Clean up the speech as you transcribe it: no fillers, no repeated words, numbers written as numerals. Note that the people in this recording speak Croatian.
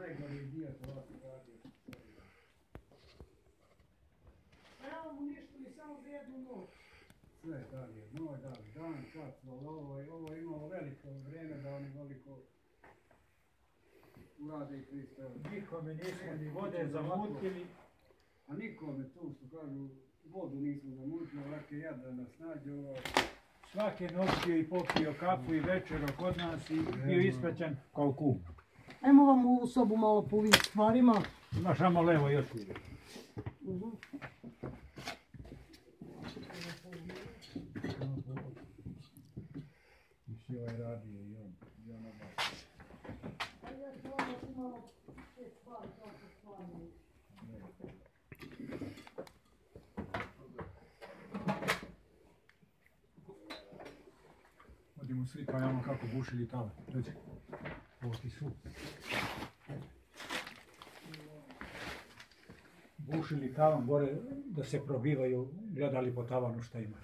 najgori dio to ovako radio. Evo mu ništa, ni samo za jednu noć. Sve dalje, noć dalje, dan, čas, ovo je imalo veliko vreme da oni veliko urade i pristave. Nikome nismo ni vode zamutili. A nikome tu što kažu, vodu nismo zamutili, ovako je jad da nas nađe ovo. Svake noći i popio kafu i večero kod nas i bio ispraćan kao kum. Ajmo vam u sobu malo po ovim stvarima. Imaš samo levo još uvijek. I sve ovaj radio i on obaš. A ja ću vam malo te stvari kao te stvari. Odimo svi pa javno kako bušili tale. Dođe. Ovo ti su. Bušili tavan gore da se probivaju, gledali po tavanu šta ima.